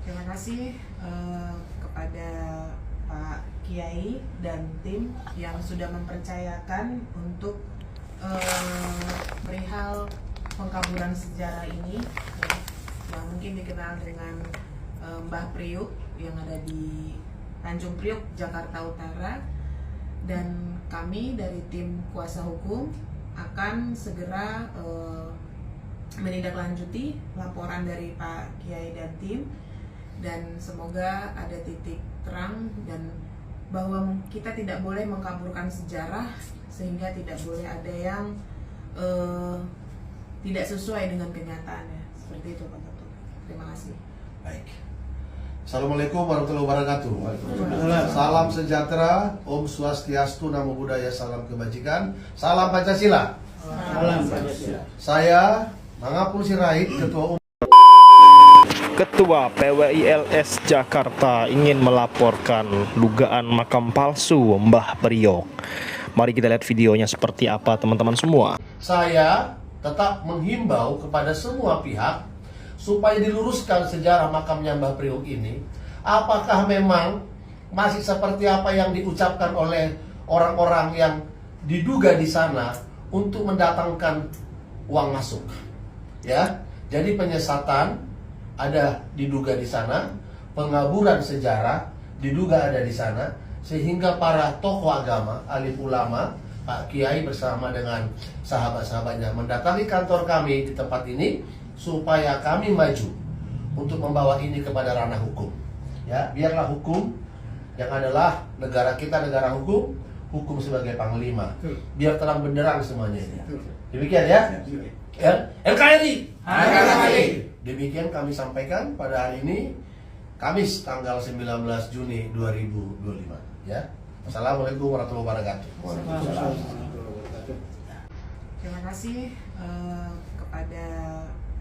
Terima kasih kepada Pak Kiai dan tim yang sudah mempercayakan untuk perihal pengkaburan sejarah ini, yang mungkin dikenal dengan Mbah Priuk yang ada di Tanjung Priuk, Jakarta Utara. Dan kami dari tim kuasa hukum akan segera menindaklanjuti laporan dari Pak Kiai dan tim, dan semoga ada titik terang dan bahwa kita tidak boleh mengkaburkan sejarah sehingga tidak boleh ada yang tidak sesuai dengan kenyataannya. Seperti itu Pak Ketua. Terima kasih. Baik. Assalamualaikum warahmatullahi wabarakatuh. Salam sejahtera, Om Swastiastu, Namo Buddhaya, salam kebajikan, salam Pancasila. Salam Pancasila. Saya Mangapul Sirait, Ketua Umum. Ketua PWILS Jakarta ingin melaporkan dugaan makam palsu Mbah Priok. Mari kita lihat videonya seperti apa teman-teman semua. Saya tetap menghimbau kepada semua pihak supaya diluruskan sejarah makamnya Mbah Priok ini. Apakah memang masih seperti apa yang diucapkan oleh orang-orang yang diduga di sana untuk mendatangkan uang masuk? Ya, jadi penyesatan ada diduga di sana, pengaburan sejarah diduga ada di sana, sehingga para tokoh agama, alim ulama, Pak Kiai bersama dengan sahabat-sahabatnya mendatangi kantor kami di tempat ini supaya kami maju untuk membawa ini kepada ranah hukum. Ya, biarlah hukum yang adalah negara kita negara hukum, hukum sebagai panglima. Biar terang benderang semuanya ini. Demikian ya. Ya, NKRI. Demikian kami sampaikan pada hari ini, Kamis tanggal 19 Juni 2025. Ya. Assalamualaikum warahmatullahi wabarakatuh. Terima kasih kepada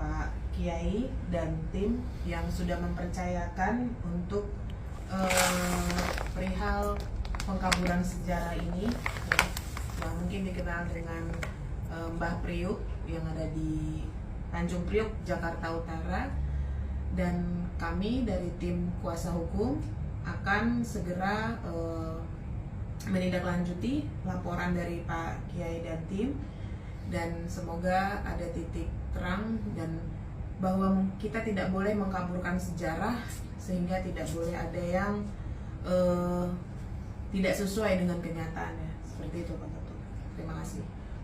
Pak Kiai dan tim yang sudah mempercayakan untuk perihal pengkaburan sejarah ini, yang mungkin dikenal dengan Mbah Priuk yang ada di Tanjung Priuk, Jakarta Utara. Dan kami dari tim kuasa hukum akan segera menindaklanjuti laporan dari Pak Kiai dan tim, dan semoga ada titik terang dan bahwa kita tidak boleh mengkaburkan sejarah sehingga tidak boleh ada yang tidak sesuai dengan kenyataannya. Seperti itu Pak Ketua. Terima kasih.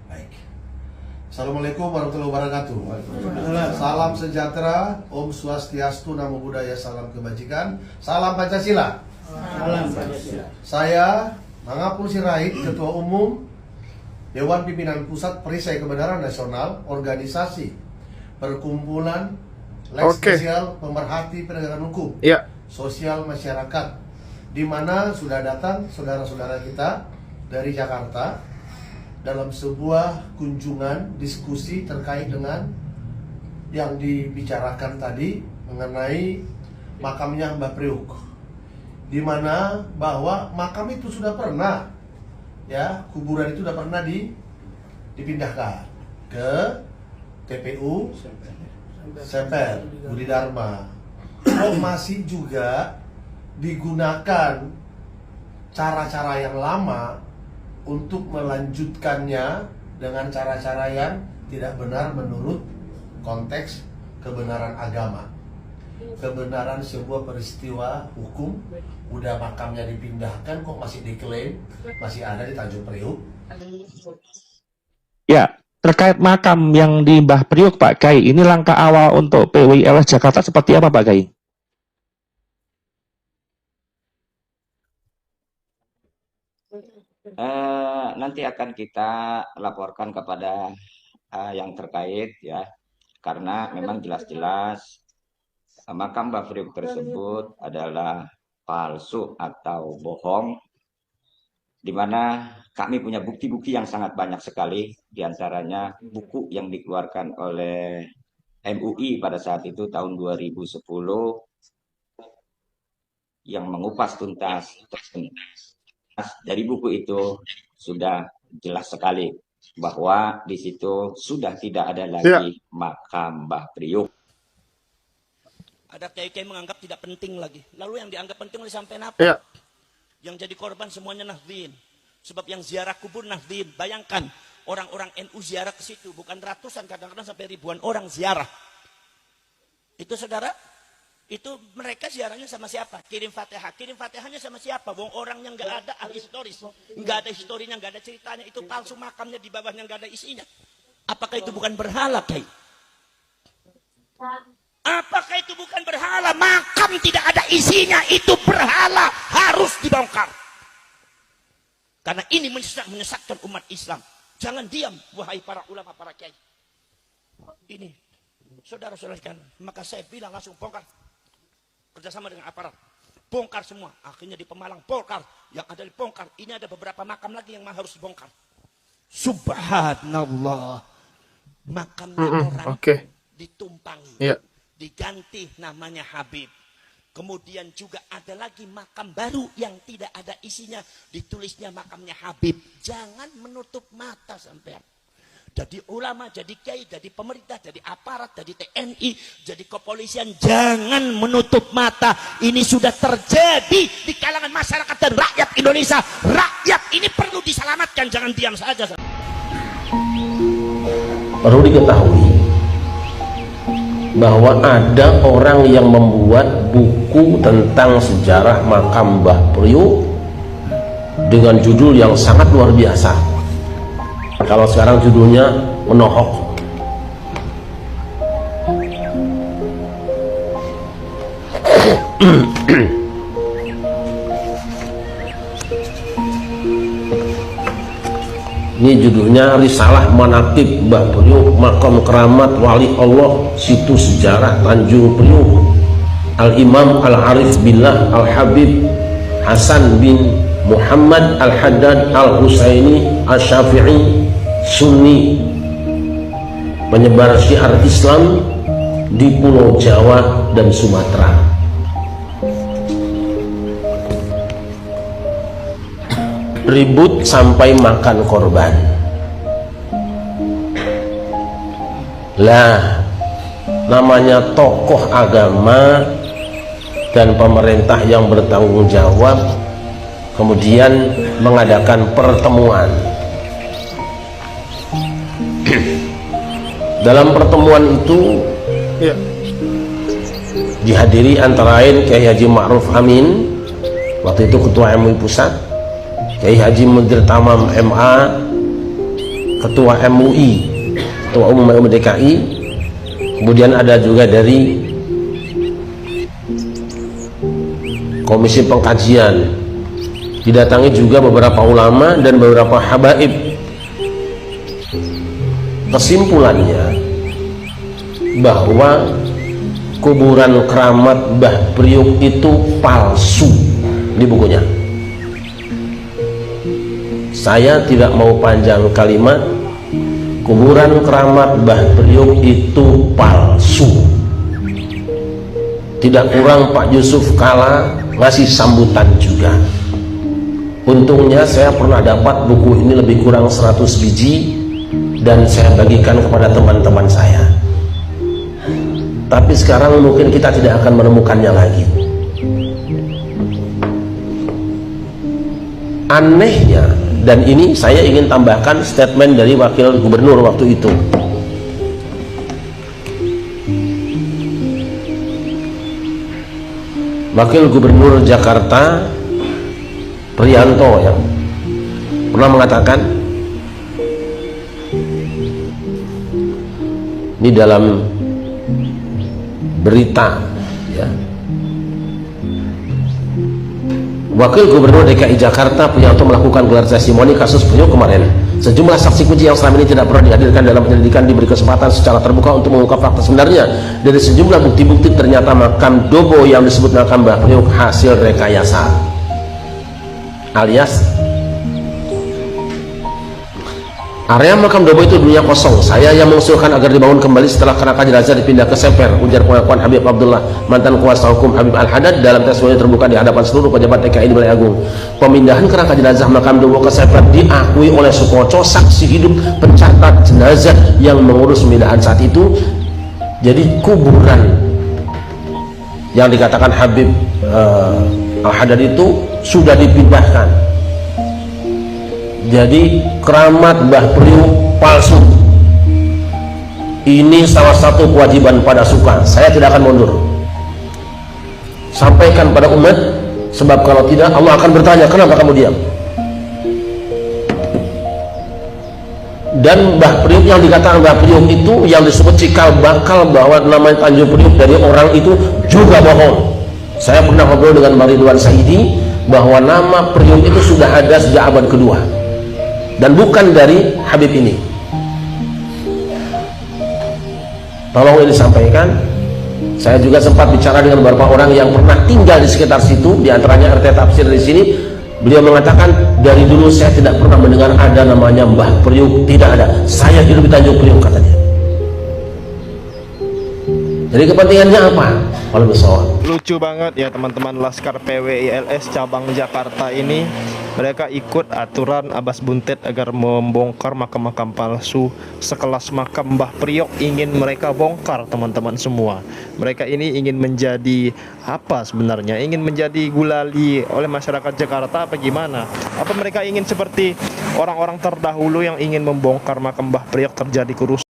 Baik. Assalamualaikum warahmatullahi wabarakatuh. Salam sejahtera, Om Swastiastu, Namo Buddhaya, salam kebajikan, salam Pancasila. Salam Pancasila. Saya Mangapul Sirait, Ketua Umum Dewan Pimpinan Pusat Perisai Kebenaran Nasional, Organisasi Perkumpulan Lex Spesial Pemerhati Penegakan Hukum Sosial Masyarakat, di mana sudah datang saudara-saudara kita dari Jakarta dalam sebuah kunjungan diskusi terkait dengan yang dibicarakan tadi mengenai makamnya Mbah Priok, di mana bahwa makam itu sudah pernah, ya, kuburan itu sudah pernah dipindahkan ke TPU Semper Budi Dharma. Kok masih juga digunakan cara-cara yang lama untuk melanjutkannya dengan cara-cara yang tidak benar menurut konteks kebenaran agama, kebenaran sebuah peristiwa hukum. Udah makamnya dipindahkan kok masih diklaim masih ada di Tanjung Priok. Ya, terkait makam yang di Mbah Priok, Pak Kiai, ini langkah awal untuk PWILS Jakarta seperti apa, Pak Kiai? Nanti akan kita laporkan kepada yang terkait ya, karena memang jelas-jelas makam Mbah Priok tersebut adalah palsu atau bohong, di mana kami punya bukti-bukti yang sangat banyak sekali, diantaranya buku yang dikeluarkan oleh MUI pada saat itu tahun 2010 yang mengupas tuntas. Dari buku itu sudah jelas sekali bahwa di situ sudah tidak ada lagi makam Mbah Priok. Ada kiai-kiai menganggap tidak penting lagi. Lalu yang dianggap penting oleh sampai apa? Ya. Yang jadi korban semuanya Nahdlin. Sebab yang ziarah kubur Nahdlin. Bayangkan orang-orang NU ziarah ke situ. Bukan ratusan, kadang-kadang sampai ribuan orang ziarah. Itu saudara, itu mereka ziarahnya sama siapa? Kirim Fatihah. Kirim Fatihahnya sama siapa? Wong orangnya nggak ada ahli historis. Nggak ada historinya, nggak ada ceritanya. Itu palsu, makamnya di bawahnya nggak ada isinya. Apakah itu bukan berhala, Kiai? Apakah itu bukan berhala? Makam tidak ada isinya, itu berhala, harus dibongkar. Karena ini menyesatkan umat Islam. Jangan diam, wahai para ulama, para kiai. Ini, saudara-saudara sekalian, maka saya bilang langsung bongkar. Kerjasama dengan aparat. Bongkar semua. Akhirnya di Pemalang, bongkar. Yang ada dibongkar. Ini ada beberapa makam lagi yang harus dibongkar. Subhanallah. Makamnya orang ditumpangi. Iya. Diganti namanya Habib. Kemudian juga ada lagi makam baru yang tidak ada isinya. Ditulisnya makamnya Habib. Jangan menutup mata sampean. Jadi ulama, jadi kiai, jadi pemerintah, jadi aparat, jadi TNI, jadi kepolisian. Jangan menutup mata. Ini sudah terjadi di kalangan masyarakat dan rakyat Indonesia. Rakyat ini perlu diselamatkan. Jangan diam saja. Perlu diketahui bahwa ada orang yang membuat buku tentang sejarah makam Mbah Priuk dengan judul yang sangat luar biasa. Kalau sekarang judulnya menohok. Ini judulnya Risalah Manaqib Mbah Priuk, Makam Keramat Wali Allah, Situs Sejarah Tanjung Priuk, Al-Imam Al-Arif Billah Al-Habib Hasan bin Muhammad Al-Haddad Al-Husaini Al-Syafi'i, Sunni, penyebar syiar Islam di Pulau Jawa dan Sumatera. Ribut sampai makan korban. Lah, namanya tokoh agama dan pemerintah yang bertanggung jawab kemudian mengadakan pertemuan. Dalam pertemuan itu dihadiri antara lain Kiai Haji Ma'ruf Amin, waktu itu Ketua MUI Pusat, Kiai Haji Mudir Tamam MA, Ketua MUI, Ketua Umum MUI DKI, kemudian ada juga dari Komisi Pengkajian, didatangi juga beberapa ulama dan beberapa habaib. Kesimpulannya bahwa kuburan keramat Mbah Priuk itu palsu di bukunya. Saya tidak mau panjang kalimat, kuburan keramat Mbah Priuk itu palsu. Tidak kurang Pak Yusuf Kala ngasih sambutan juga. Untungnya saya pernah dapat buku ini lebih kurang 100 biji dan saya bagikan kepada teman-teman saya. Tapi sekarang mungkin kita tidak akan menemukannya lagi. Anehnya, dan ini saya ingin tambahkan statement dari Wakil Gubernur waktu itu. Wakil Gubernur Jakarta Priyanto ya pernah mengatakan, ini dalam berita ya, Wakil Gubernur DKI Jakarta Priyanto melakukan gelar testimoni kasus Priuk kemarin. Sejumlah saksi kunci yang selama ini tidak pernah dihadirkan dalam penyelidikan diberi kesempatan secara terbuka untuk mengungkap fakta sebenarnya. Dari sejumlah bukti-bukti ternyata makam Dobo yang disebut makam Mbah Priuk hasil rekayasa, alias area makam Dobo itu dulunya kosong. Saya yang mengusulkan agar dibangun kembali setelah kerangka jenazah dipindah ke Semper, ujar pengakuan Habib Abdullah, mantan kuasa hukum Habib Al-Haddad dalam testimoni terbuka di hadapan seluruh pejabat TKI di Balai Agung. Pemindahan kerangka jenazah makam Dobo ke Semper diakui oleh Sukoco, saksi hidup pencatat jenazah yang mengurus pemindahan saat itu. Jadi kuburan yang dikatakan Habib Al-Haddad itu sudah dipindahkan. Jadi keramat Mbah Priuk palsu. Ini salah satu kewajiban pada suka. Saya tidak akan mundur. Sampaikan pada umat, sebab kalau tidak Allah akan bertanya, kenapa kamu diam? Dan Mbah Priuk yang dikatakan Mbah Priuk itu, yang disebut cikal bakal bahwa namanya Tanjung Priuk dari orang itu juga bohong. Saya pernah ngobrol dengan Mbah Ridwan Saidi bahwa nama Priuk itu sudah ada sejak abad kedua dan bukan dari Habib ini. Tolong ini disampaikan. Saya juga sempat bicara dengan beberapa orang yang pernah tinggal di sekitar situ, diantaranya RT Tafsir di sini. Beliau mengatakan, dari dulu saya tidak pernah mendengar ada namanya Mbah Priuk, tidak ada. Saya hidup di Tanjung Priuk, kata dia. Jadi kepentingannya apa? Kalau besok Lucu banget ya teman-teman, Laskar PWILS cabang Jakarta ini mereka ikut aturan Abbas Buntet agar membongkar makam-makam palsu sekelas makam Mbah Priok. Ingin mereka bongkar teman-teman semua. Mereka ini ingin menjadi apa sebenarnya? Ingin menjadi gulali oleh masyarakat Jakarta apa gimana? Apa mereka ingin seperti orang-orang terdahulu yang ingin membongkar makam Mbah Priok terjadi kerusuhan?